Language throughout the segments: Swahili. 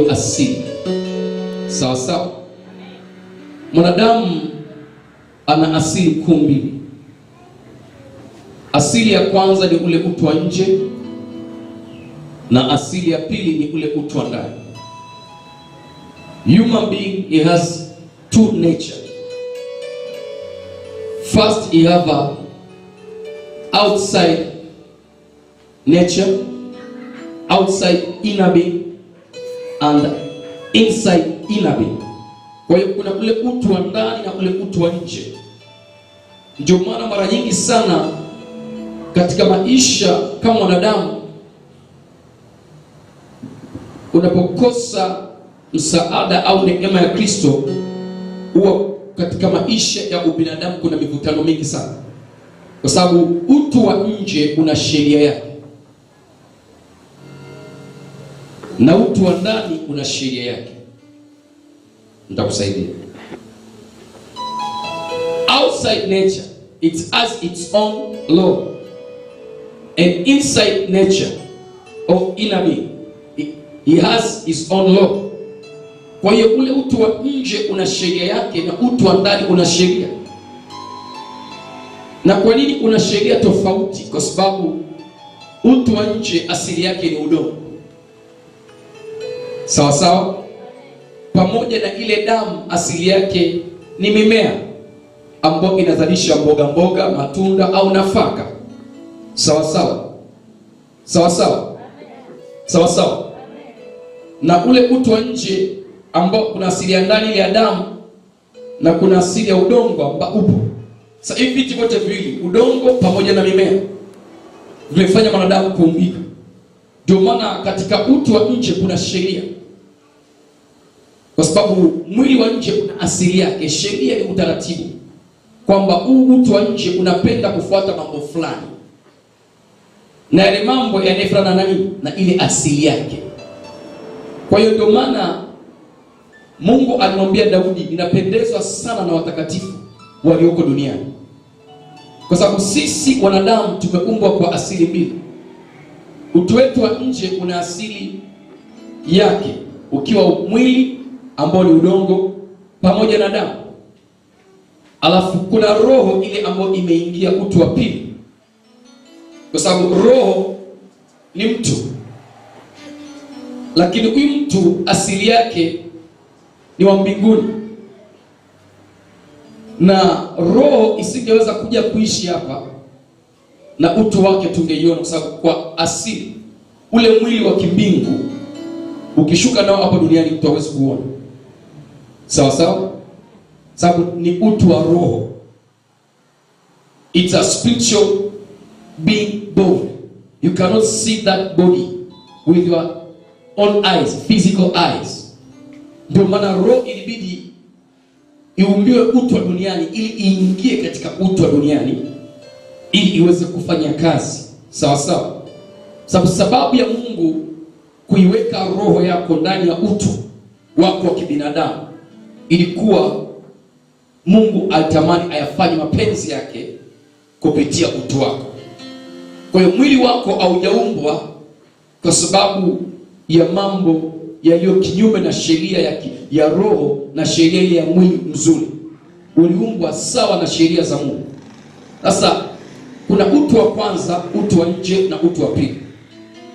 asili. Sawa sawa. Mwanadamu ana asili kuu mbili. Asili ya kwanza ni ule utu wa nje, na asili ya pili ni ule utu wa ndani. Human being, he has two nature. First, he have a outside nature, outside inner being, and inside inner being. Kwa hiyo kuna ule utu wa ndani na ule utu wa nje. Ndio maana mara nyingi sana katika maisha kama mwanadamu, unapokosa msaada au neema ya Kristo, huwa katika maisha ya ubinadamu kuna mivutano mingi sana, kwa sababu utu wa nje una sheria yake na utu wa ndani una sheria yake. Nitakusaidia. Outside nature, it has its own law, and inside nature of inner being, he has his own law. Kwa hiyo ule utu wa nje una sheria yake na utu wa ndani una sheria. Na kwa nini una sheria tofauti? Kwa sababu utu wa nje asili yake ni udongo, sawa sawa, pamoja na ile damu asili yake ni mimea ambayo inazalisha mboga mboga, matunda au nafaka, sawa sawa, sawa sawa, sawa sawa. Na ule utu wa nje ambao kuna asili ya ndani ya damu na kuna asili ya udongo ambao upo. Sasa hivi vitu vyote viwili, udongo pamoja na mimea, vimefanya mwanadamu kuumbika. Ndio maana katika utu wa nje kuna sheria, kwa sababu mwili wa nje una asili yake. Sheria ni utaratibu, kwamba huu utu wa nje unapenda kufuata mambo fulani, na yale mambo yanafanana na nini? Na ile asili yake. Kwa hiyo ndio maana Mungu alimwambia Daudi, ninapendezwa sana na watakatifu walioko duniani. Kwa sababu sisi wanadamu tumeumbwa kwa asili mbili. Utu wetu wa nje una asili yake, ukiwa mwili ambao ni udongo pamoja na damu. Alafu kuna roho ile ambayo imeingia utu wa pili, kwa sababu roho ni mtu, lakini huyu mtu asili yake ni wa mbinguni, na roho isingeweza kuja kuishi hapa na utu wake tungeiona, kwa sababu kwa asili ule mwili wa kimbingu ukishuka nao hapa duniani mtu hawezi kuona, sawa sawa, sababu ni utu wa roho. It's a spiritual being body. You cannot see that body with your own eyes, physical eyes. Ndio maana roho ilibidi iumbiwe utu wa duniani ili iingie katika utu wa duniani ili iweze kufanya kazi, sawa sawa. Sababu ya Mungu kuiweka roho yako ndani ya utu wako wa kibinadamu, ilikuwa Mungu alitamani ayafanye mapenzi yake kupitia utu wako. Kwa hiyo mwili wako haujaumbwa kwa sababu ya mambo yaliyo kinyume na sheria ya roho na sheria ile ya mwili mzuri. Uliumbwa sawa na sheria za Mungu. Sasa kuna utu wa kwanza, utu wa nje na utu wa pili.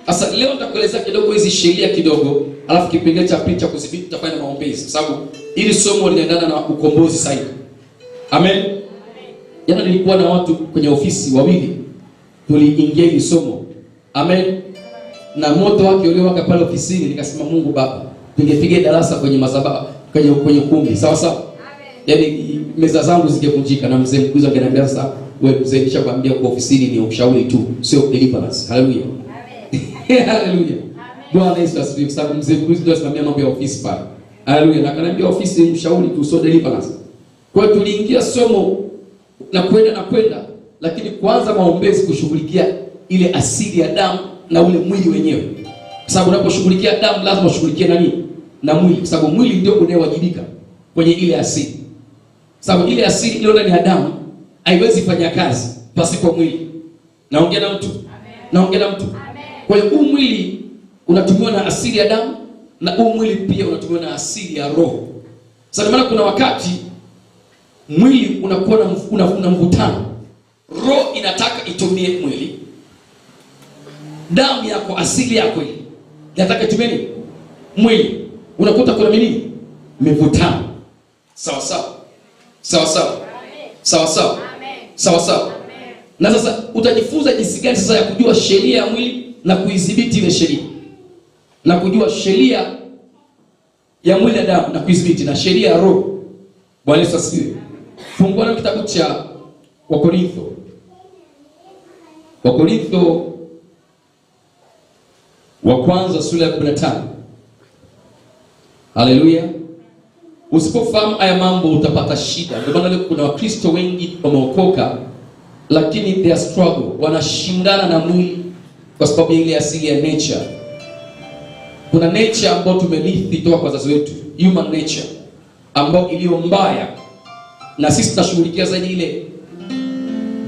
Sasa leo nitakueleza kidogo hizi sheria kidogo, alafu kipengele cha pili cha kudhibiti tutafanya maombezi, kwa sababu ili somo linaendana na ukombozi sahihi. Amen. Jana nilikuwa na watu kwenye ofisi wawili, tuliingia hili somo. Amen. Na moto wake uliowaka pale ofisini, nikasema Mungu Baba, tungepiga darasa kwenye madhabahu, kwenye kumbi, sawa sawa. Yaani meza zangu zingevunjika, na mzee mkuu angeniambia, sasa wewe mzee, nishakwambia kwa ofisini ni ushauri tu, sio deliverance. Haleluya. Amen. Haleluya. Bwana Yesu asifiwe. Kwa sababu mzee mkuu ndio anasimamia mambo ya ofisi pale. Haleluya. Na akaniambia ofisi ni ushauri tu, sio deliverance. Kwa hiyo tuliingia somo na kwenda, lakini kwanza maombezi kushughulikia ile asili ya damu na ule mwili wenyewe. Kwa sababu unaposhughulikia damu lazima ushughulikie na nini? Na mwili, kwa sababu mwili ndio unayewajibika kwenye ile asili. Sababu ile asili ile ndani ya damu haiwezi fanya kazi pasipo mwili. Naongea na mtu. Amen. Naongea na mtu. Amen. Kwa hiyo huu mwili unatumiwa na asili ya damu na huu mwili pia unatumiwa na asili ya roho. Sasa maana kuna wakati mwili unakuwa na mvutano. Roho inataka itumie mwili. Damu yako, asili yako hii inataka itumie nini? Mwili. Unakuta kuna nini? Mivutano. Sawa sawa. Sawa sawa. Sawa sawa. Sawa sawa. Na sasa utajifunza jinsi gani sasa ya kujua sheria ya mwili na kuidhibiti ile sheria. Na kujua sheria ya mwili na damu na kuidhibiti na sheria ya roho. Bwana Yesu asifiwe. Fungua na kitabu cha Wakorintho. Wakorintho wa kwanza sura ya 15. Haleluya. Usipofahamu haya mambo utapata shida. Ndio maana leo kuna Wakristo wengi wameokoka lakini they are struggle. Wanashindana na mwili kwa sababu ile asili ya nature. Kuna nature ambayo tumerithi kutoka kwa wazazi wetu, human nature, ambayo iliyo mbaya, na sisi tunashughulikia zaidi ile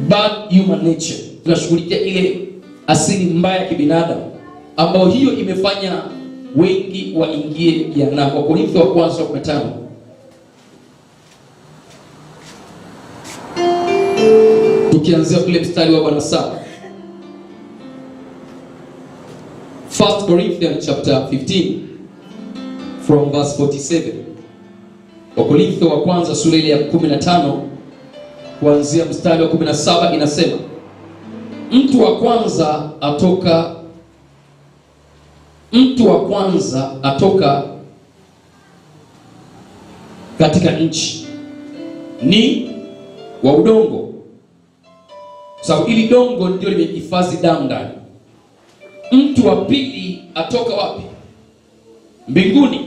bad human nature. Tunashughulikia ile asili mbaya ya kibinadamu ambayo hiyo imefanya wengi waingie jehanamu. Wakorintho wa kwanza 15. Tukianzia kule mstari wa 7. 1 Corinthians chapter 15 from verse 47. Wakorintho wa kwanza sura ile ya 15 kuanzia mstari wa 17 inasema, mtu wa kwanza atoka katika nchi ni wa udongo. Sababu ili dongo ndio limehifadhi damu ndani. Mtu wa pili atoka wapi? Mbinguni.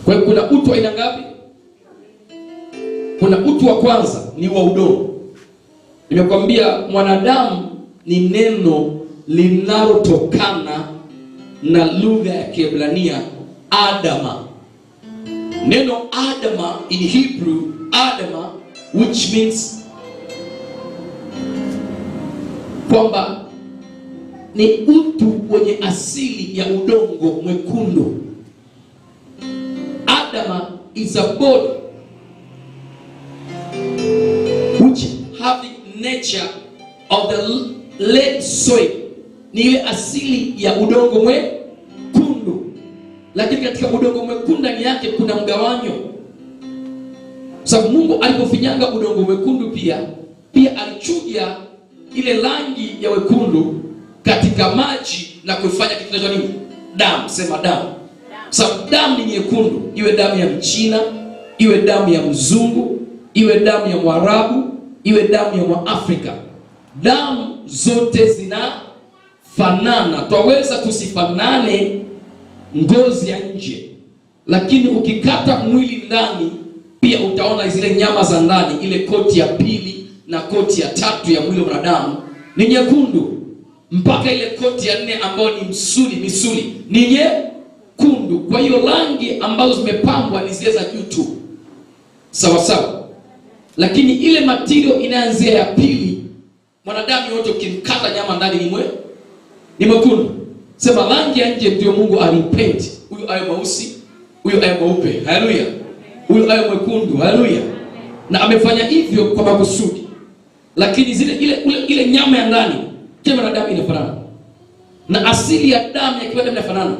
Kwa hiyo kuna utu aina ngapi? Kuna utu wa kwanza ni wa udongo. Nimekwambia mwanadamu ni neno linalotokana na lugha ya Kiebrania Adama. Neno Adama in Hebrew, Adama, which means kwamba ni utu wenye asili ya udongo mwekundu. Adama is a body which having nature of the red soil. Ni ile asili ya udongo mwekundu. Lakini katika udongo mwekundu ndani yake kuna mgawanyo. Sababu Mungu alipofinyanga udongo mwekundu pia alichuja ile rangi ya wekundu katika maji na kuifanya kitu kinaitwa nini? Damu. Sema damu. Sababu damu ni nyekundu, iwe damu ya Mchina, iwe damu ya Mzungu, iwe damu ya Mwarabu, iwe damu ya Mwafrika. Damu zote zinafanana. Twaweza tusifanane ngozi ya nje, lakini ukikata mwili ndani pia utaona zile nyama za ndani, ile koti ya pili na koti ya tatu ya mwili wa mwanadamu ni nyekundu, mpaka ile koti ya 4 ambayo ni misuli ni nyekundu. Kwa hiyo rangi ambazo zimepambwa ni zile za juu tu, sawa sawa. Lakini ile material inaanzia ya pili, mwanadamu yote ukimkata nyama ndani ni mwekundu. Sema rangi ya nje ndio Mungu alipaint. Huyu ayo mweusi, huyu ayo mweupe. Haleluya. Huyu ayo mwekundu. Haleluya. Na amefanya hivyo kwa makusudi. Lakini ile nyama ya ndani kama na damu inafanana. Na asili ya damu ya kila damu inafanana.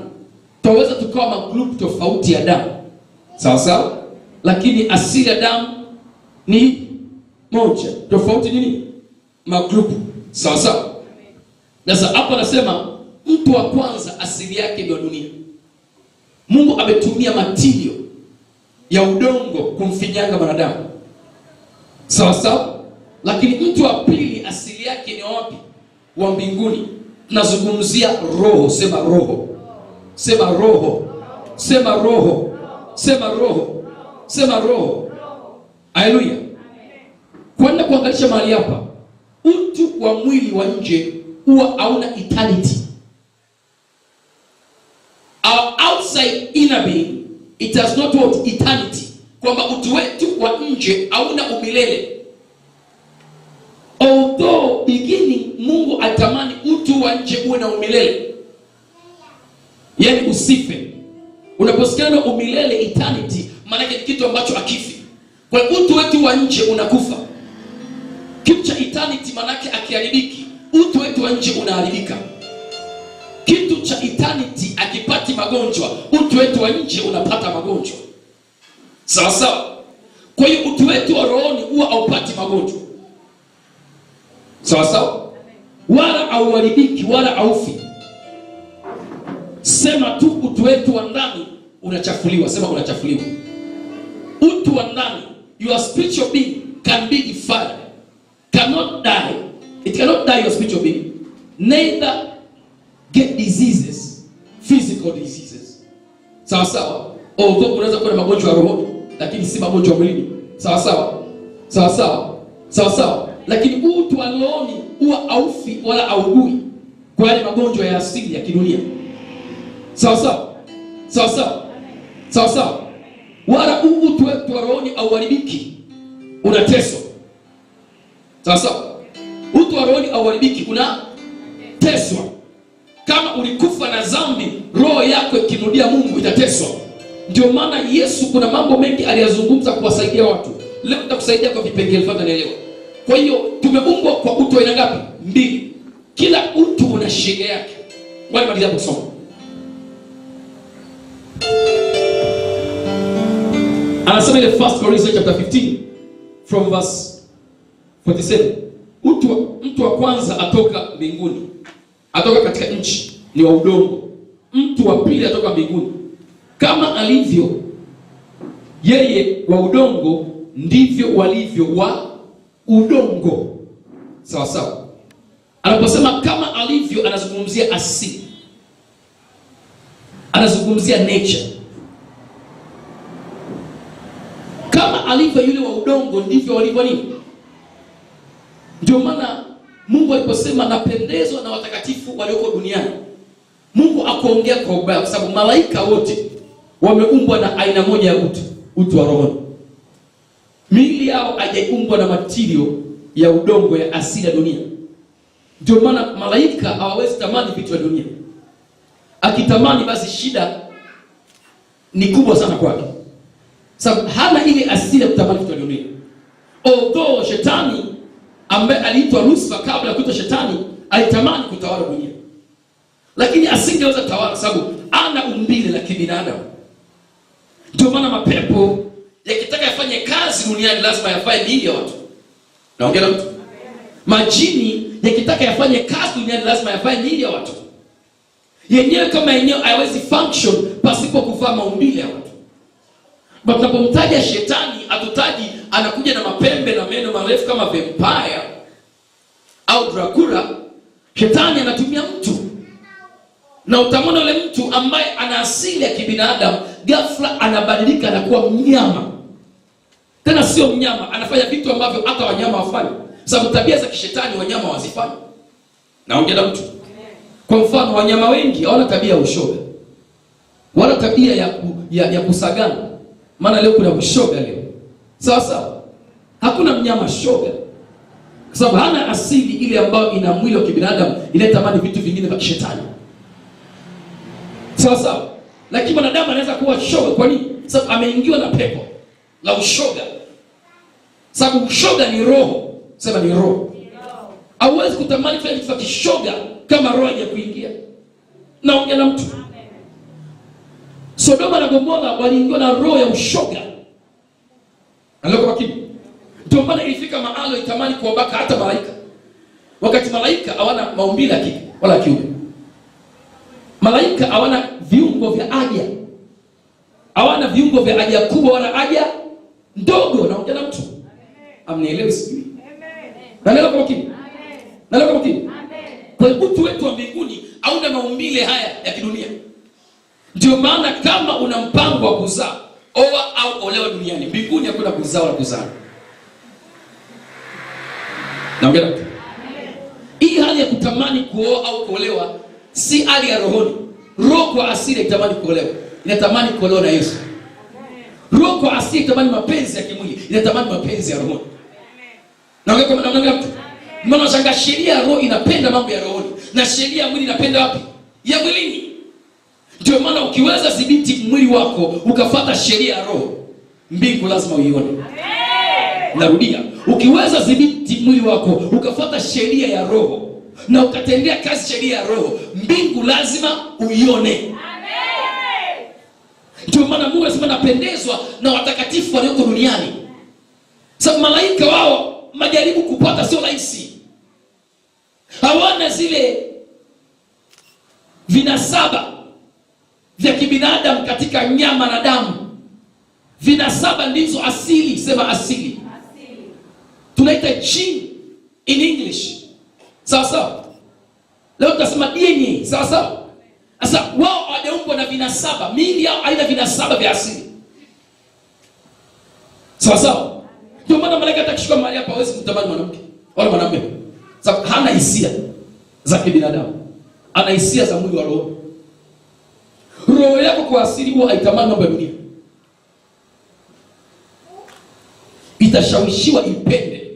Tunaweza tukawa magroup tofauti ya damu. Sawa sawa? Lakini asili ya damu ni moja. Tofauti nini? Magroup. Sawa sawa? Sasa hapo anasema mtu wa kwanza asili yake ndio dunia. Mungu ametumia material ya udongo kumfinyanga mwanadamu. Sawa sawa? Lakini mtu wa pili asili yake ni wapi? Wa mbinguni. Nazungumzia roho. Sema roho. Sema roho. Sema roho. Sema roho. Sema roho. Haleluya. Kwenda kuangalisha mahali hapa, utu wa mwili wa nje huwa hauna eternity. Our outside inner being, it has not what eternity. Kwamba utu wetu wa nje hauna umilele. Although beginning Mungu atamani utu wa nje uwe na umilele. yaani usife. Unaposikia neno umilele, eternity, maana ni kitu ambacho hakifi. Kwa hiyo utu wetu wa nje unakufa. Kitu cha eternity maana yake akiharibiki, utu wetu wa nje unaharibika. Kitu cha eternity akipati magonjwa, utu wetu wa nje unapata magonjwa. Sawa sawa? Kwa hiyo utu wetu wa rohoni huwa haupati magonjwa. Sawa sawa? Wala hauharibiki wala haufi. Sema tu utu wetu wa ndani unachafuliwa. Sema unachafuliwa. Utu wa ndani, your spiritual being can be defiled. Cannot die. It cannot die, your spiritual being. Neither get diseases, physical diseases. Sawa sawa? Although unaweza kuwa na magonjwa ya rohoni, lakini si magonjwa ya mwilini. Sawa sawa? Sawa sawa? Sawa sawa? Lakini utu wa rohoni huwa haufi wala haugui kwa yale magonjwa ya asili ya kidunia. Sawa sawa? Sawa sawa? Sawa sawa? Wala utu wetu wa rohoni hauharibiki, unateswa. Sawa sawa? Utu wa rohoni hauharibiki, unateswa. Kama ulikufa na dhambi, roho yako ikirudia Mungu itateswa. Ndio maana Yesu kuna mambo mengi aliyazungumza kuwasaidia watu. Leo nitakusaidia kwa vipengele fulani, naelewa. Kwa hiyo tumeumbwa kwa utu aina ngapi? 2. Kila utu una sheria yake. Wale maliza kusoma. Anasema ile 1 Corinthians chapter 15 from verse 47. Mtu wa kwanza atoka mbinguni, atoka katika nchi, ni wa udongo. Mtu wa pili atoka mbinguni. Kama alivyo yeye wa udongo, ndivyo walivyo wa udongo. Sawa sawa? Anaposema kama alivyo, anazungumzia asili, anazungumzia nature. Kama alivyo yule wa udongo, ndivyo walivyo nini? Ndio maana Mungu aliposema napendezwa na watakatifu walioko duniani, Mungu akuongea kwa ubaya, kwa sababu malaika wote wameumbwa na aina moja ya utu wa roho. Miili yao hajaumbwa na material ya udongo ya asili ya dunia. Ndio maana malaika hawawezi tamani vitu vya dunia. Akitamani basi shida ni kubwa sana kwake, sababu hana ile asili ya kutamani vitu vya dunia. Although shetani ambaye aliitwa Lucifer kabla ya kuitwa shetani alitamani kutawala dunia, lakini asingeweza tawala sababu ana umbile la kibinadamu. Ndio maana mapepo yakitaka yafanye kazi duniani lazima yafanye miili ya watu. Naongea na mtu. Majini yakitaka yafanye kazi duniani lazima yafanye miili ya watu. Yenyewe kama yenyewe haiwezi function pasipo kuvaa maumbile ya watu. But tunapomtaja shetani, hatutaji anakuja na mapembe na meno marefu kama vampire au Dracula. Shetani anatumia mtu. Na utamwona yule mtu ambaye ana asili ya kibinadamu, ghafla anabadilika anakuwa mnyama. Tena sio mnyama, anafanya vitu ambavyo hata wanyama hawafanyi. Sababu tabia za kishetani wanyama hawazifanyi. Naongea na mtu. Kwa mfano, wanyama wengi hawana tabia ya ushoga. Wala tabia ya kusagana. Maana leo kuna ushoga leo. Sawa sawa? Hakuna mnyama shoga. Kwa sababu hana asili ile ambayo ina mwili wa kibinadamu inayotamani vitu vingine vya kishetani. Sawa sawa? Lakini mwanadamu anaweza kuwa shoga. Kwa nini? Sababu ameingiwa na pepo la ushoga. Sababu ushoga ni roho. Sema ni roho. Hauwezi kutamani kufanya kitu cha kishoga kama roho haijakuingia. Naongea na mtu. Sodoma na Gomora waliingiwa na roho ya ushoga. Alikuwa makini. Ndio maana ilifika mahali itamani kuwabaka hata malaika. Wakati malaika hawana maumbile ya kike wala kiume. Malaika hawana viungo vya haja. Hawana viungo vya haja kubwa wala haja ndogo. Naongea na mtu. Amnielewi sijui. Naelewa kwa makini. Naelewa kwa makini. Kwa hiyo utu wetu wa mbinguni hauna maumbile haya ya kidunia. Ndio maana kama una mpango wa kuzaa, oa au olewa duniani, mbinguni hakuna kuzaa wala kuzaa. Naongea na mtu. Hii hali ya kutamani kuoa au kuolewa si hali ya rohoni. Roho kwa asili inatamani kuolewa, inatamani kuolewa na Yesu. Roho kwa asili inatamani mapenzi ya kimwili, inatamani mapenzi ya rohoni. Naongea kama naongea mtu. Maana shanga sheria ya roho inapenda mambo ya rohoni na sheria ya mwili inapenda wapi? Ya mwilini. Ndio ukiweza dhibiti mwili wako ukafuata sheria ya roho, mbingu lazima uione. Narudia, ukiweza dhibiti mwili wako ukafuata sheria ya roho na ukatendea kazi sheria ya roho, mbingu lazima uione. Ndio maana Mungu anasema napendezwa na watakatifu walioko duniani. Sababu malaika wao majaribu kupata sio rahisi. Hawana zile vinasaba vya kibinadamu katika nyama na damu. Vinasaba ndizo asili, sema asili. Tunaita gene in English. Sawa sawa. Leo tunasema DNA, sawa sawa. Sasa wao hawajaumbwa na vinasaba, miili yao haina vinasaba vya asili. Sawa sawa. Ndio maana malaika atakishuka mahali hapa hawezi kumtamani mwanamke wala mwanamume. Sababu hana hisia za kibinadamu. Ana hisia za mwili wa roho. Roho yako kwa asili huwa haitamani mambo ya dunia. Itashawishiwa ipende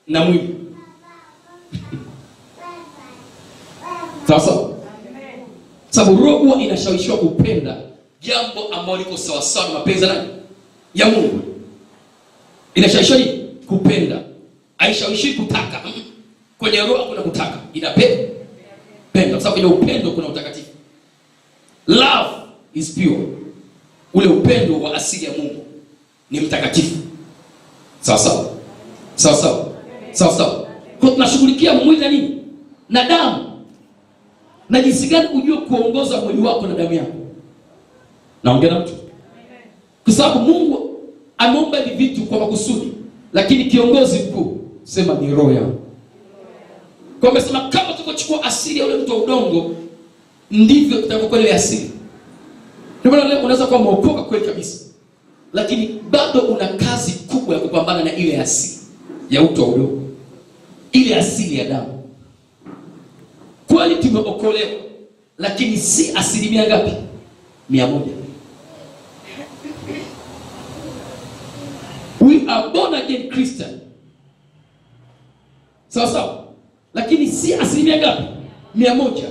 na mwili. Sawa sawa. Sababu roho huwa inashawishiwa kupenda jambo ambalo liko sawa sawa na mapenzi ya Mungu. Inashawishiwa kupenda. Haishawishi kutaka. Kwenye roho kuna kutaka. Inapenda. Kwa sababu kwenye upendo kuna utakatifu. Love is pure. Ule upendo wa asili ya Mungu ni mtakatifu. Sawa sawa. Sawa sawa. Sawa sawa. Kwa tunashughulikia mwili na nini? Na damu. Na jinsi gani ujue kuongoza mwili wako na damu yako. Naongea na mtu. Kwa sababu Mungu ameumba hivi vitu kwa makusudi, lakini kiongozi mkuu sema ni roho yako. Kwa amesema kama tukochukua asili ya ule mtu wa udongo, ndivyo tutakokuwa ile asili. Ndio maana leo unaweza kuwa umeokoka kweli kabisa, lakini bado una kazi kubwa ya kupambana na ile asili ya utu wa udongo, ile asili ya damu. Kweli tumeokolewa, lakini si asilimia ngapi? 100. We are born again Christian. Sawa sawa. Lakini si asilimia ngapi? 100.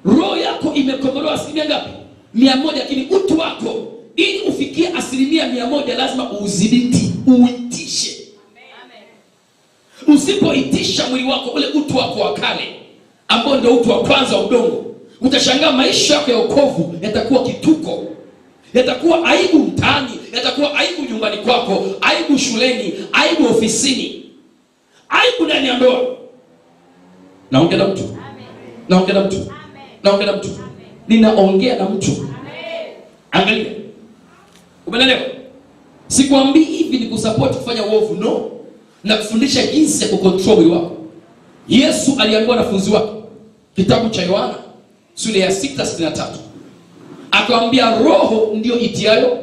Roho yako imekombolewa asilimia ngapi? 100. Lakini utu wako ili ufikie asilimia 100 lazima udhibiti, uitishe. Amen. Usipoitisha mwili wako, ule utu wako wa kale ambao ndio utu wa kwanza wa udongo, utashangaa maisha yako ya wokovu yatakuwa kituko. Yatakuwa aibu mtaani, yatakuwa aibu nyumbani kwako, aibu shuleni, aibu ofisini, aibu ndani ya ndoa. Naongea na mtu. Amen. Naongea na mtu. Amen. Naongea na mtu. Amen. Ninaongea na mtu. Amen. Angalia. Umeelewa? Sikwambii hivi ni kusupport kufanya uovu, no. Na kufundisha jinsi ya kucontrol mwili wako. Yesu aliambiwa wanafunzi wake, kitabu cha Yohana sura ya 6:63. Akamwambia roho ndio itiayo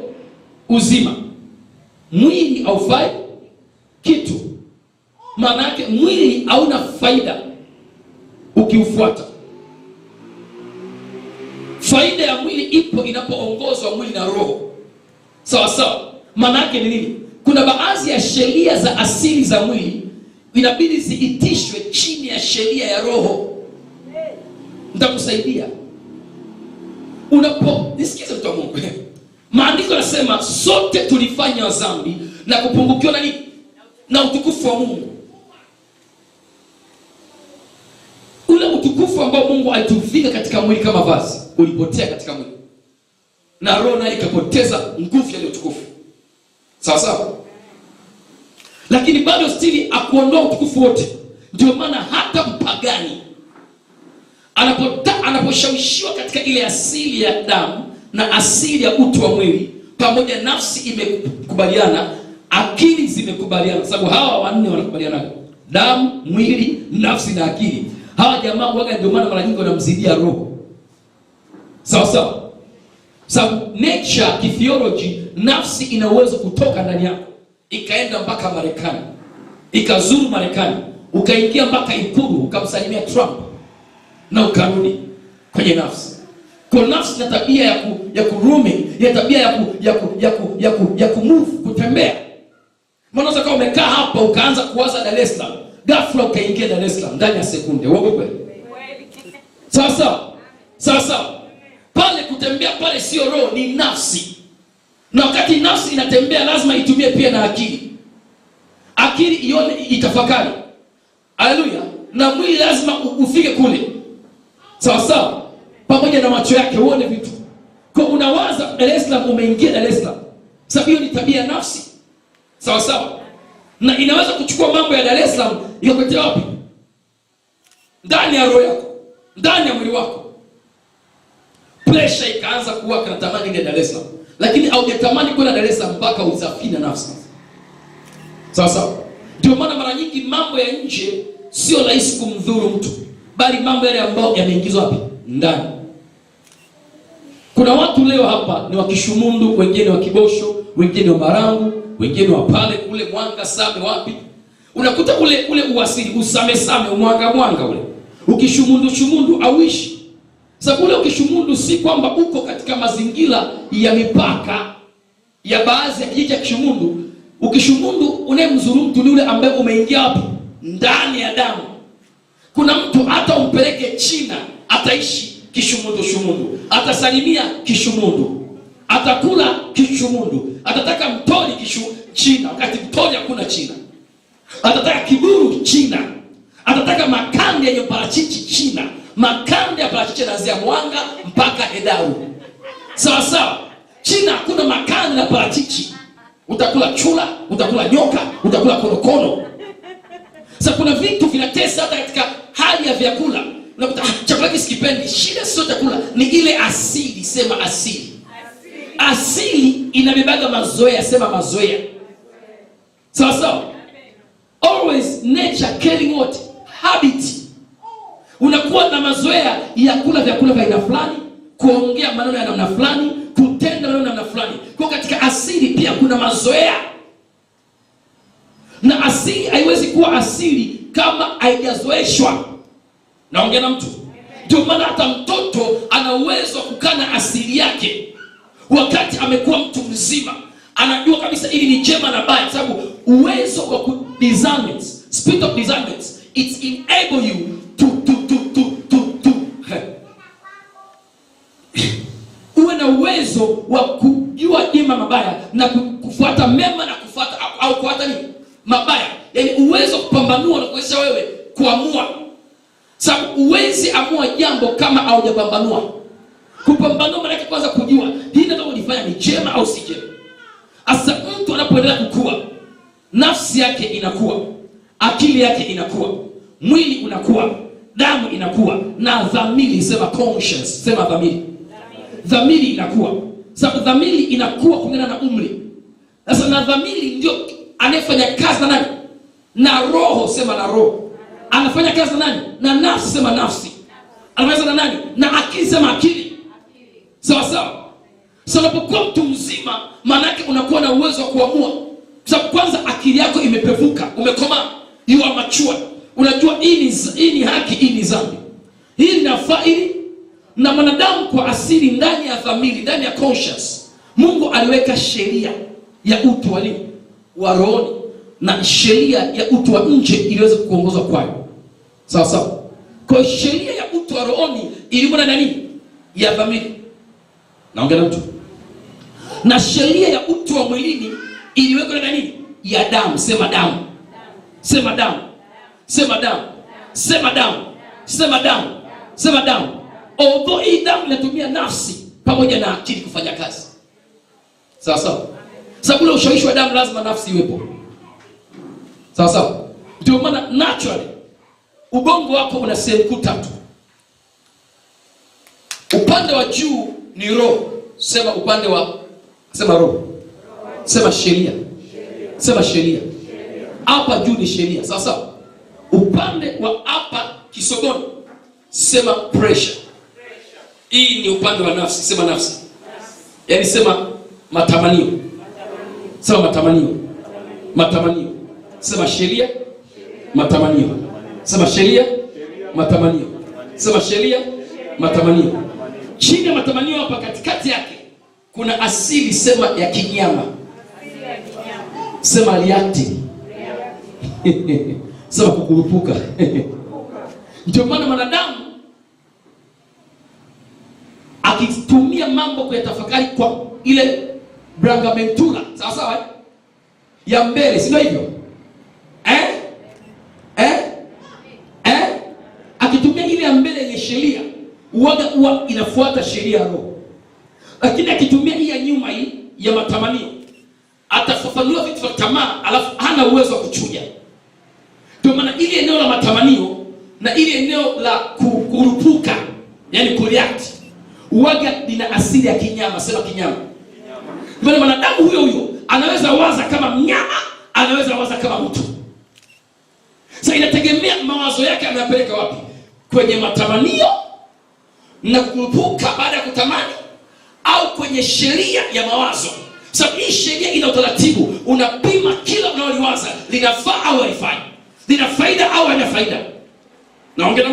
uzima, mwili haufai kitu. Maana yake mwili hauna faida ukiufuata. Faida ya mwili ipo inapoongozwa mwili na roho. Sawa sawa. Maana yake ni nini? Kuna baadhi ya sheria za asili za mwili inabidi ziitishwe chini ya sheria ya roho. Nitakusaidia. Nisikize mtu wa Mungu. Maandiko yanasema sote tulifanya dhambi na kupungukiwa na nini? Na utukufu wa Mungu. Ule utukufu ambao Mungu alituvika katika mwili kama vazi ulipotea katika mwili. Na roho nayo ikapoteza nguvu ya utukufu. Sawa sawa. Lakini bado stili akuondoa utukufu wote. Ndio maana hata mpagani anaposhawishiwa katika ile asili ya damu na asili ya utu wa mwili, pamoja nafsi imekubaliana, akili zimekubaliana, sababu hawa wanne wanakubaliana: damu, mwili, nafsi na akili. Hawa jamaa waga, ndio maana mara nyingi wanamzidia roho. Sawa sawa. Sababu nature kithiology, nafsi ina uwezo kutoka ndani yako ikaenda mpaka Marekani, ikazuru Marekani, ukaingia mpaka Ikulu, ukamsalimia Trump na ukarudi kwenye nafsi. Kwa nafsi na tabia ya kurumi, ya tabia ya kumove, kutembea. Mbona unaweza umekaa hapa ukaanza kuwaza Dar es Salaam, ghafla ukaingia Dar es Salaam ndani ya sekunde. Uongo kweli? Sawa sawa. Sawa sawa. pale kutembea pale sio roho, ni nafsi. Na wakati nafsi inatembea lazima itumie pia na akili. Akili ione, itafakari. Haleluya. Na mwili lazima ufike kule. Sawa sawa. Pamoja na macho yake uone vitu. Kwa unawaza Dar es Salaam, umeingia Dar es Salaam. Sababu hiyo ni tabia ya nafsi. Sawa sawa. Na inaweza kuchukua mambo ya Dar es Salaam ikakuletea wapi? Ndani ya roho yako, ndani ya mwili wako. Pressure ikaanza kuwaka, natamani ndio Dar es Salaam. Lakini haujatamani kwenda Dar es Salaam mpaka usafiri na nafsi. Sawa sawa. Ndio maana mara nyingi mambo ya nje sio rahisi kumdhuru mtu, bali mambo yale ambayo yameingizwa wapi? Ndani. Kuna watu leo hapa ni wa Kishumundu, wengine wa Kibosho, wengine wa Marangu, wengine wa pale kule Mwanga Same wapi. Unakuta ule uasili, usame mwanga ule. Ukishumundu auishi. Sababu ule ukishumundu si kwamba uko katika mazingira ya mipaka ya baadhi ya kijiji cha Kishumundu. Ukishumundu unemzuru mtu ni ule ambaye umeingia wapi? Ndani ya damu. Kuna mtu hata umpeleke China ataishi Kishumundu. Atasalimia Kishumundu. Atakula Kishumundu. Atataka mtoli China wakati mtoli hakuna China. Atataka kiburu China. Atataka makande yenye parachichi China. Makande ya parachichi kuanzia Mwanga mpaka Hedaru. Sawa sawa. China hakuna makande na parachichi. Utakula chula, utakula nyoka, utakula konokono. Sasa kuna vitu vinatesa hata katika hali ya vyakula. Unakuta chakula hiki sikipendi. Shida sio chakula, ni ile asili. Sema asili. Asili inabebaga mazoea. Sema mazoea. Sawa sawa. Always nature carrying what? Habit. Unakuwa na mazoea ya kula vyakula vya aina fulani, kuongea maneno ya namna fulani, kutenda maneno ya namna fulani. Kwa katika asili pia kuna mazoea. Na asili haiwezi kuwa asili kama haijazoeshwa. Naongea na mtu. Ndio maana hata mtoto ana uwezo wa kukana asili yake. Wakati amekuwa mtu mzima, anajua kabisa hili ni jema na baya, sababu uwezo wa discernment, spirit of discernment, it enable you to uwe na uwezo wa kujua jema mabaya na kufuata mema na kufuata au kufuata nini? Mabaya. Yaani uwezo kupambanua na kuweza wewe kuamua. Sababu uwezi amua jambo kama haujapambanua. Kupambanua maana yake kwanza kujua hili ndio unifanya ni jema au si jema. Asa mtu anapoendelea kukua, nafsi yake inakuwa, akili yake inakuwa, mwili unakuwa, damu inakuwa, na dhamiri. Sema conscience. Sema dhamiri. Dhamiri inakuwa. Sababu dhamiri inakuwa kulingana na umri. Sasa na dhamiri ndio anayefanya kazi na nani? Na roho. Sema na roho. Anafanya kazi na nani? Na nafsi. Sema nafsi. Anafanya na nani? Na akili. Sema akili. Sawa sawa. Sasa unapokuwa mtu mzima, maana yake unakuwa na uwezo wa kuamua. Sababu kwanza akili yako imepevuka, umekomaa, you are mature. Unajua hii ni haki, hii ni dhambi. Hii linafaa hili. Na mwanadamu kwa asili ndani ya dhamiri, ndani ya conscience, Mungu aliweka sheria ya utu wa rohoni na sheria ya utu wa nje iliweza kuongozwa kwayo. Sawa sawa. Kwa sheria ya utu wa rohoni ilikuwa na nini? Ya dhamiri. Naongea na mtu. Na sheria ya utu wa mwilini iliwekwa na nini? Ya damu. Sema damu. Sema damu. Sema damu. Sema damu. Sema damu. Sema damu. Although hii damu inatumia nafsi pamoja na akili kufanya kazi. Sawa sawa. Sababu ule ushawishi wa damu lazima nafsi iwepo. Sawa sawa. Ndio maana naturally ubongo wako una sehemu kuu tatu. Upande wa juu ni roho. Sema upande wa, sema roho. Sema sheria. Sema sheria. Hapa juu ni sheria. Sawa sawa. Upande wa hapa kisogoni, sema pressure. Hii ni upande wa nafsi. Sema nafsi. Yaani sema matamanio. Sema matamanio. Matamanio. Sema sheria, matamanio. Sema sheria, matamanio. Sema sheria, matamanio. Chini ya matamanio hapa katikati yake kuna asili. Sema ya kinyama. Sema reacting. Sema kukurupuka. Ndio maana mwanadamu akitumia mambo kwa tafakari kwa ile brangamentura, sawa sawa, ya mbele, sio hivyo? Akitumia ile ya mbele yenye sheria, huwa inafuata sheria ya roho. Lakini akitumia hii ya nyuma, hii ya matamanio, atafafanua vitu vya tamaa, alafu hana uwezo wa kuchuja. Ndio maana ile eneo la matamanio na ile eneo la kurupuka, yani kureact, huaga lina asili ya kinyama. Sema kinyama. Ndio maana mwanadamu huyo anaweza waza kama mnyama, anaweza waza kama mtu. Sasa inategemea mawazo yake anayapeleka wapi, kwenye matamanio na kurupuka baada ya kutamani, au kwenye sheria ya mawazo. Sababu hii sheria ina utaratibu, unapima kila unaloliwaza linafaa au halifai, lina faida au halina faida. Naongea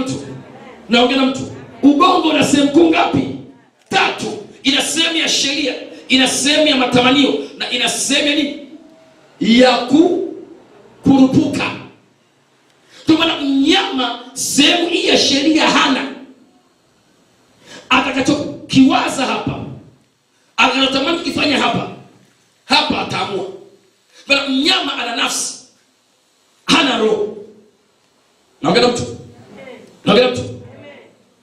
na mtu. Ubongo una sehemu kuu ngapi? 3. Ina sehemu ya sheria, ina sehemu ya matamanio, na ina sehemu ya nini? Ya kurupuka. Kwa maana mnyama sehemu hii ya sheria hana. Atakachokiwaza hapa, atakachotamani kifanya hapa ataamua. Bali mnyama ana nafsi, hana roho. Naongea na mtu.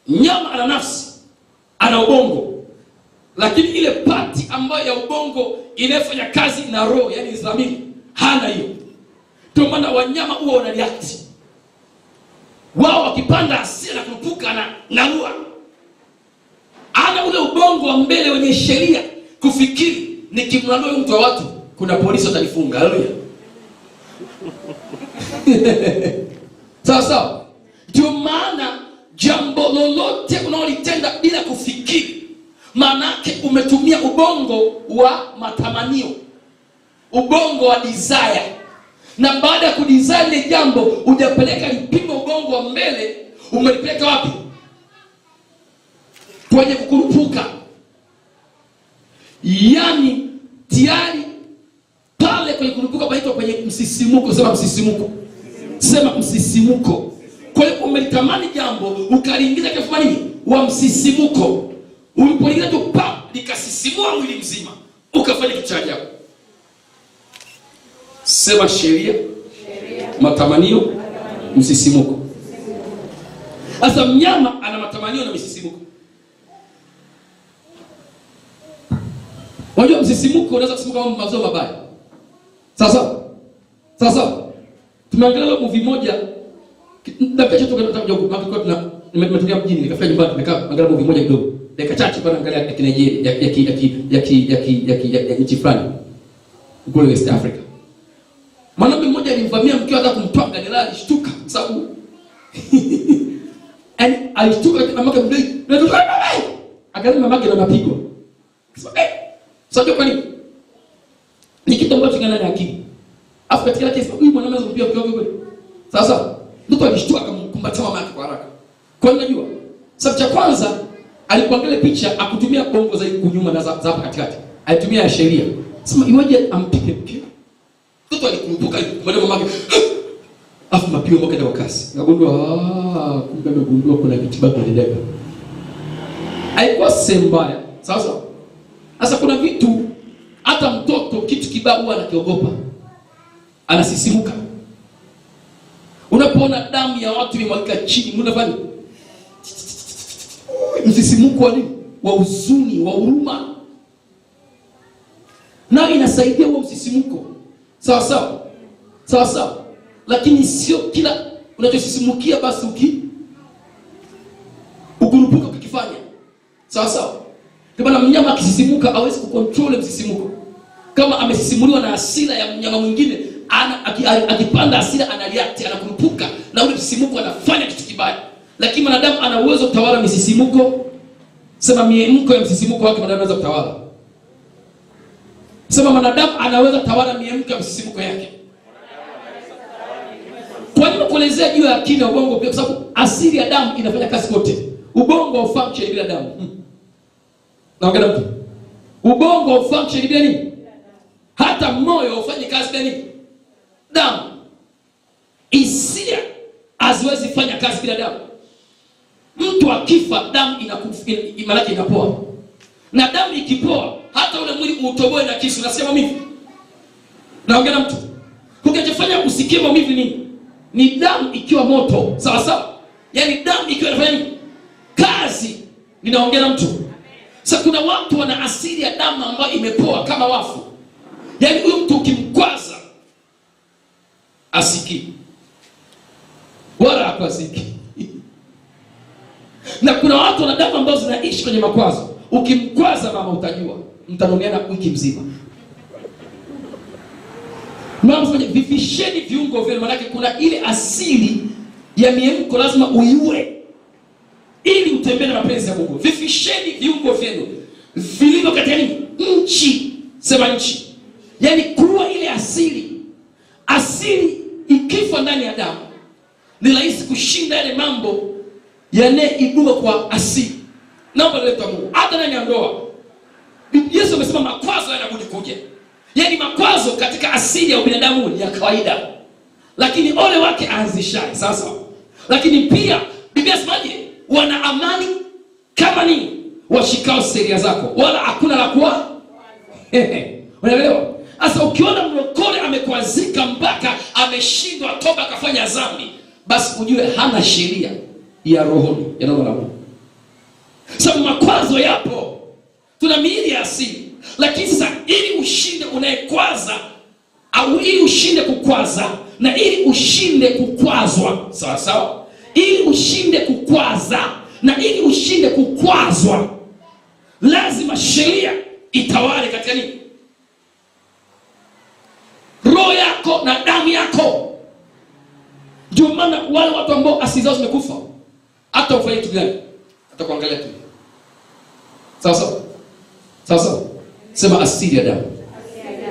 Mnyama ana nafsi, ana ubongo, lakini ile pati ambayo ya ubongo inafanya kazi na roho, yani dhamiri, hana hiyo. Ndio maana wanyama huwa wana react. Wao wakipanda hasira na kurupuka na narua, ana ule ubongo wa mbele wenye sheria kufikiri, nikimnanua mtu wa watu kuna polisi watanifunga. Haleluya. Sawa. Ndio maana jambo lolote unaolitenda bila kufikiri, maana yake umetumia ubongo wa matamanio, ubongo wa desire. Na baada ya kudesire ile jambo, hujapeleka lipimo ubongo wa mbele, umelipeleka wapi? Kwenye kukurupuka. Yani tayari pale kwenye kukurupuka panaitwa kwenye msisimuko. Sema msisimuko. Kwa hiyo umelitamani jambo, ukaliingiza kwa nini? Wa msisimuko. Ulipoingiza tu likasisimua mwili mzima, ukafanya kitu cha ajabu. Sema sheria, matamanio, msisimuko. Sasa mnyama ana matamanio na msisimuko. Unajua msisimuko unaweza kusimuka kama mawazo mabaya. Sasa tumeangalia movie moja na kesho tutakuja kwa nimetokea mjini, nikafika nyumbani, nimekaa angalia movie moja kidogo. Dakika chache kwa naangalia ya Nigeria, ya nchi fulani kule West Africa. Mwanamke mmoja alimvamia mkeo, hata kumtwanga, nilala alishtuka sababu yani alishtuka kama mke mdai. Akaanza mamake na mapigo. Sasa kwa nini? Ni kitu ambacho kingana na akili. Afu katika kesi huyu mwanamke anampia mkeo kweli. Sasa mtoto alishtuka akamkumbatia mamake kwa haraka. Kwa nini unajua? Sababu cha kwanza alipoangalia picha akutumia bongo zaidi kunyuma na za hapa katikati. Alitumia ya sheria. Sema iwaje ampige mkeo? Mtoto alikumbuka kumwona mamake. Afu mapigo yake ndio kasi. Ngagundua kumbe amegundua kuna kitibabu ndani. Haikuwa sembaya. Sasa kuna vitu hata mtoto kitu kibao huwa anakiogopa. Anasisimuka. Unapoona damu ya watu imemwagika chini, unafanya msisimuko wa nini? Wa huzuni, wa huruma. Na inasaidia huo msisimuko. Sawa. Lakini sio kila unachosisimukia basi ukurupuka ukifanya. Sawa. Kwa maana mnyama akisisimuka hawezi kucontrol msisimuko. Kama amesisimuliwa na hasira ya mnyama mwingine, akipanda hasira anareact, anakurupuka na ule msisimuko anafanya kitu kibaya. Lakini mwanadamu ana uwezo kutawala misisimuko. Sema miemko ya msisimuko wake mwanadamu anaweza kutawala. Sema mwanadamu anaweza kutawala miemko ya msisimuko yake. Kwa nini kuelezea juu ya akili na ubongo pia? Kwa sababu asili ya damu inafanya kazi kote. Ubongo haufunction bila damu. Naongea mtu. Ubongo haufunction bila nini? Hata moyo haufanyi kazi bila nini? Damu. Hisia haziwezi fanya kazi bila damu. Mtu akifa damu inakufa, malaki inapoa. Na damu ikipoa, hata ule mwili utoboe na kisu, unasikia maumivu. Naongea na mtu. Ukijifanya usikie maumivu nini? Ni damu ikiwa moto, sawa sawa? Yaani damu ikiwa inafanya nini? Kazi. Ninaongea na mtu. Sasa kuna watu wana asili ya damu ambayo imepoa kama wafu. Yaani huyo mtu ukimkwaza asikii. Wala hakwaziki. Na kuna watu wana damu ambazo zinaishi kwenye makwazo. Ukimkwaza mama utajua, mtanoniana wiki mzima. Mama mfanye vivisheni viungo vyenu, maana kuna ile asili ya miemko lazima uiue ili utembee na mapenzi ya Mungu. Vivisheni viungo vyenu vilivyo katika nchi, sema nchi. Yaani kuwa ile asili. Asili ikifa ndani ya damu, ni rahisi kushinda yale mambo yanayoibua kwa asili. Naomba leta Mungu. Hata ndani ya ndoa, Yesu amesema makwazo yanabudi kuja. Yaani makwazo katika asili ya binadamu ni ya kawaida. Lakini ole wake aanzishaye. Sasa. Lakini pia Biblia inasemaje? Wana amani kama nini? Washikao sheria zako. Wala hakuna la kuwa. Unaelewa? Sasa ukiona mlokole amekwazika mpaka ameshindwa toba akafanya dhambi, basi ujue hana sheria ya rohoni ya neno la Mungu. Sababu makwazo yapo. Tuna miili ya asili. Lakini sasa ili ushinde unayekwaza, au ili ushinde kukwaza, na ili ushinde kukwazwa, sawa sawa? Ili ushinde kukwaza na ili ushinde kukwazwa, lazima sheria itawale katika nini? Roho yako na damu yako. Ndio maana wale watu ambao asili zao zimekufa, hata ufanye kitu gani, hata kuangalia tu. Sawa sawa? Sawa sawa? Sema asili ya damu.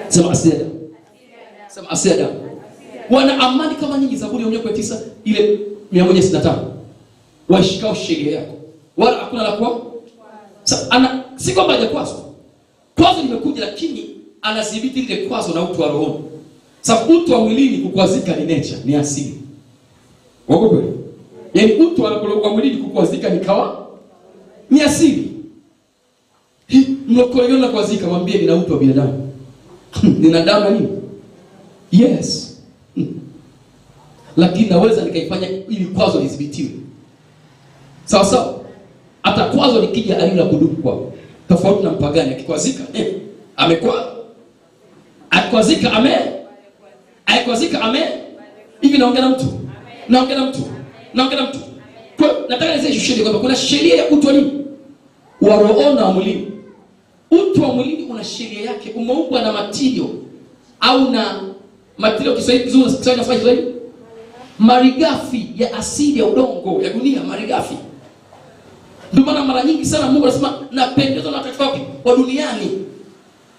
Sema asili ya damu. Sema asili ya damu. Wana amani kama nyinyi, Zaburi 1:9 ile 165. Washikao sheria yako. Wala hakuna la kuwa. Sasa si kwamba hajakwazwa. Kwazo limekuja, lakini anadhibiti ile kwazo na utu wa rohoni. Sababu utu wa mwilini kukwazika ni nature, ni asili. Wako kweli? Yaani utu wa mwilini kukwazika ni kawa, ni asili. Mlokole na kwazika, mwambie nina utu wa binadamu. Nina damu na nini? Yes. Lakini naweza nikaifanya ili kwazo lidhibitiwe. Sawa sawa? Hata kwazo likija alila kudumu kwa. Tofauti na mpagani akikwazika, amekwa. Akikwazika ame. Hivi naongea na mtu. Naongea na mtu. Kwa nataka niseme sheria kwamba kuna sheria ya utu wa nini? Wa roho na mwili. Utu wa mwili una sheria yake, umeumbwa na material au na material Kiswahili kizuri nafanya Kiswahili. Malighafi ya asili ya udongo ya dunia, malighafi. Ndio maana mara nyingi sana Mungu anasema napendezwa na watakatifu wa duniani.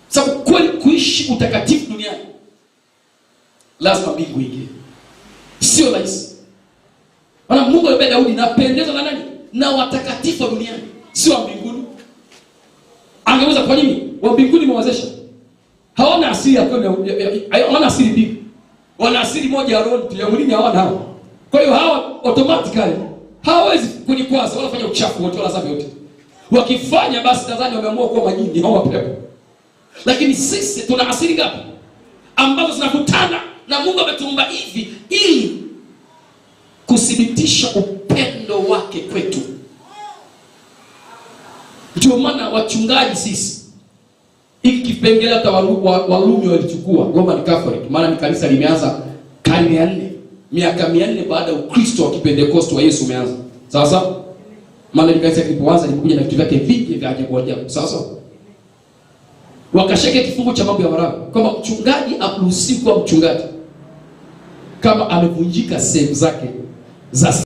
Sababu kweli kuishi utakatifu duniani lazima mbingu ingie. Sio rahisi. Maana Mungu alimwambia Daudi napendezwa na nani? Na watakatifu wa duniani, sio wa mbinguni. Angeweza kwa nini? Wa mbinguni mwawezesha. Hawana asili ya hawana asili mbili. Wana asili moja ya roho tu, ya mwilini hawana hao. Kwa hiyo hawa automatically hawezi kunikwaza wala fanya uchafu wote wala dhambi yote. Wakifanya basi nadhani wameamua kuwa majini hao pepo. Lakini sisi tuna asili ngapi ambazo zinakutana na Mungu ametuumba hivi ili kuthibitisha upendo wake kwetu. Ndio maana wachungaji sisi hiki kipengele hata Warumi walichukua, Roman Catholic, maana ni kanisa limeanza karne ya 4, miaka 400 baada ya Ukristo wa Kipentekoste wa Yesu umeanza. Sawa sawa? Maana ni kanisa kilipoanza lilikuja na vitu vyake vingi vya ajabu. Sawa sawa? Wakashika kifungu cha mambo ya Walawi kwamba mchungaji haruhusiwi kuwa mchungaji kama amevunjika sehemu zake za